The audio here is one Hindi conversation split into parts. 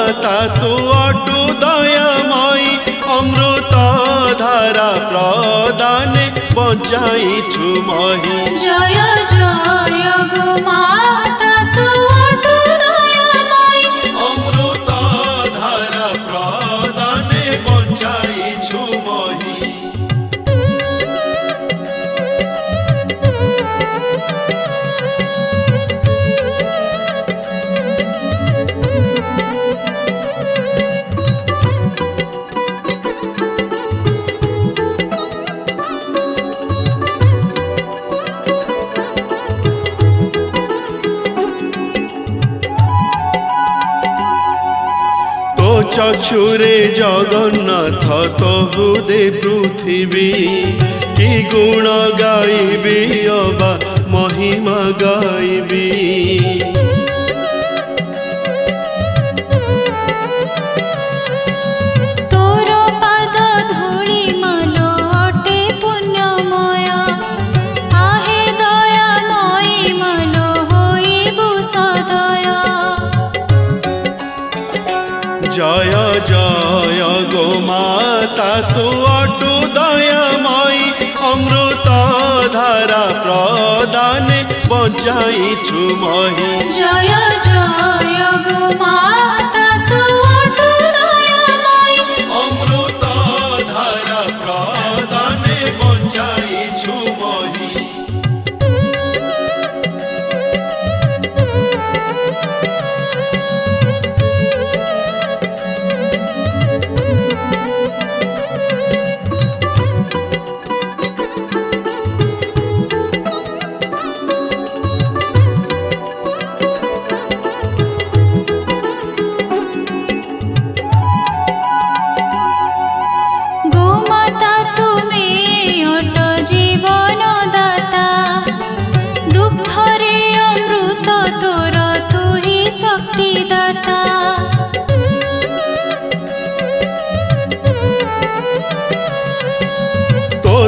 माता तू अटु दयामयी अमृत धारा प्रदाने बंचाइछु मही। जय जय गो माता तू अटु दयामयी अमृत धारा प्रदाने बंचाइछु मही। चक्षुरे जगन्नाथ तहुदे पृथिवी कि गुण गाइबी अबा महिमा गाइबी। तोर पाद धूली मालो अटे पुण्यमय आहे दयामयी मालो होइबु सदय। जय जय गो माता तू अटु दयामयी अमृत धारा प्रदाने बंचाइछु मही। जय जय गो माता तू अटु दयामयी अमृत धारा प्रदाने बंचाइछु मही।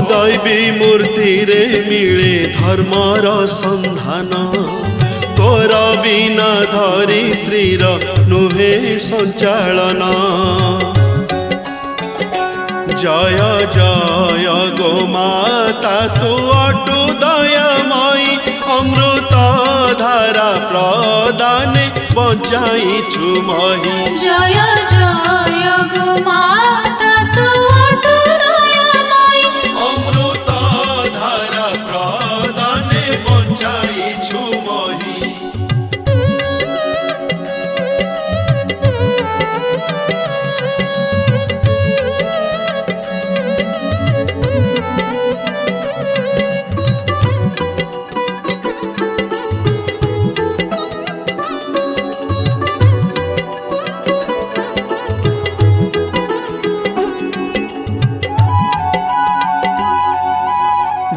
दैवी मूर्ति रे मिले धर्मर संधान तोर बिना धरित्रीर नुहे संचालन। जय जय गो माता तू अटु दयामयी अमृत धारा प्रदाने बंचाइछु मही। जय जय गो माता तू अटु दयामयी अमृत धारा प्रदाने बंचाइछु मही।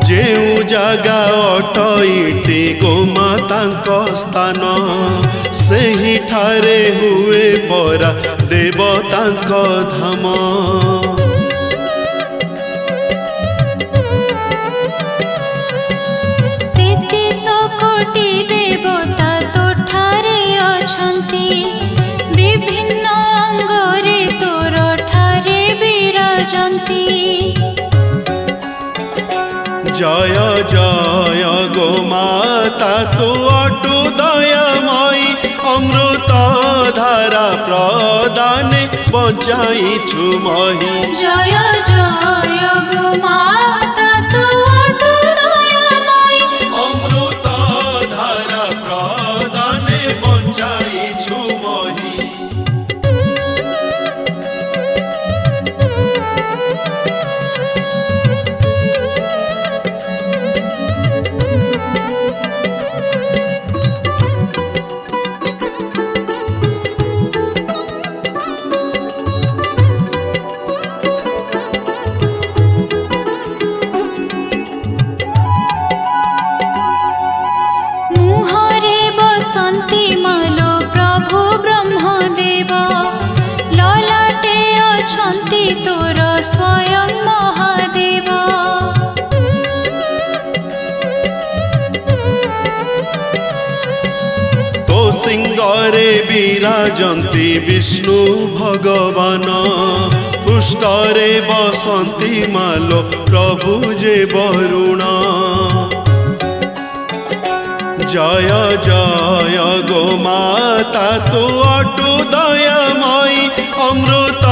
जेउ जगा अटईति गोमातांक स्थान सेही ठारे हुए परा देवतांक धाम। तेतीस कोटि देवता तोठारे अछंती विभिन्न अंगरे तोर ठारे विराजंती। जय जय गो माता तू अटु दयामयी अमृत धारा प्रदाने बंचाइछु मही। जय जय गो माता तू अटु दयामयी अमृत धारा प्रदाने बंचाइछु मही। स्वयं महादेव तो सिंह ଅଙ୍ଗରେ ବିରାଜନ୍ତି ବିଷ୍ଣୁ ଭଗବାନ, ପୃଷ୍ଠରେ ବସନ୍ତି ମାଲୋ ପ୍ରଭୁ ଯେ ବରୁଣ। জয় জয় গো মাতা তু অটু দয়াময়ী, অমৃত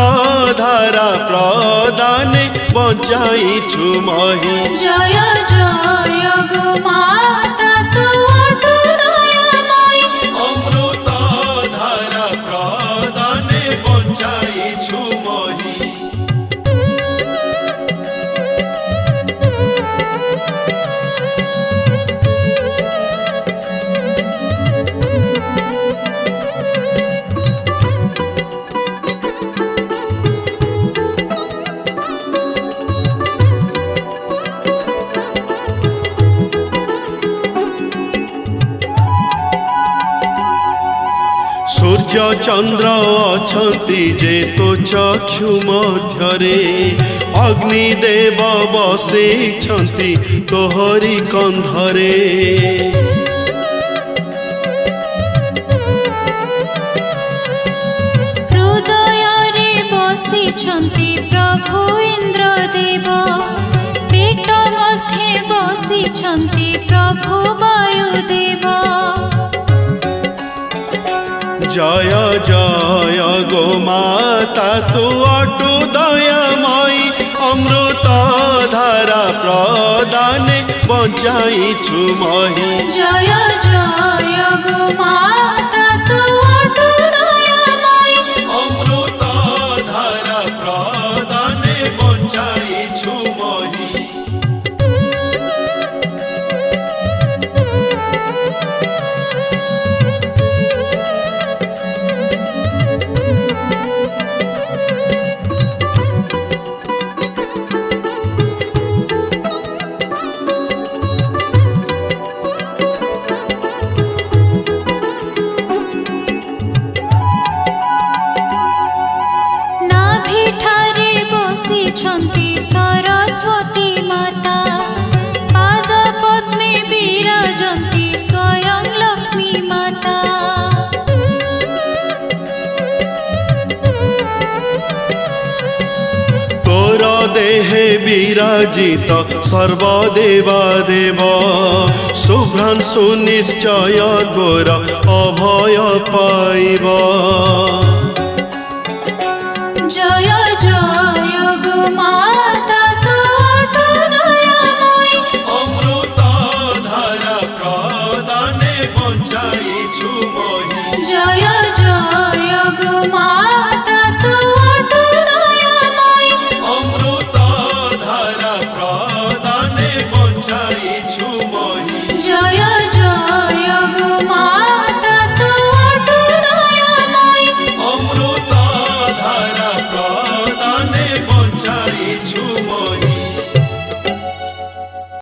ধারা প্রদানে বঞ্চাইছু মহি। জয় জয় গো মাতা তু অটু দয়াময়ী, অমৃত ধারা প্রদানে বঞ্চাইছু মহি। সূর্য চন্দ্র অছন্তি যে তো চক্ষু মধ্যরে, অগ্নিদেব বসিছন্তি তোহরি কন্ধরে। হৃদୟରେ বসিছন্তি প্রভু ইন্দ্রদেব, পেট মধ্যে বসিছন্তি প্রভু বায়ুদেব। জয় জয় গো মাতা তু অটু দয়াময়ী, অমৃত ধারা প্রদানে বঞ্চাইছু মহি। জয় জয় গো মাতা তু অটু দয়াময়ী, অমৃত ধারা প্রদানে বঞ্চাইছু মহি। নাভিଠାରେ বসিছন্তি সরস্বতী মাতা, পাদ পদ্মে বিরাজন্তি স্বয়ং লক্ষ্মী মাতা। তোর দেহে বিরাজিত সর্বদেবা দেব, শুভ্রাংশু নিশ্চয় তোর অভয় পাইব। জয় জয় গো মাতা তু অটু দয়াময়ী, অমৃত ধারা প্রদানে বঞ্চাই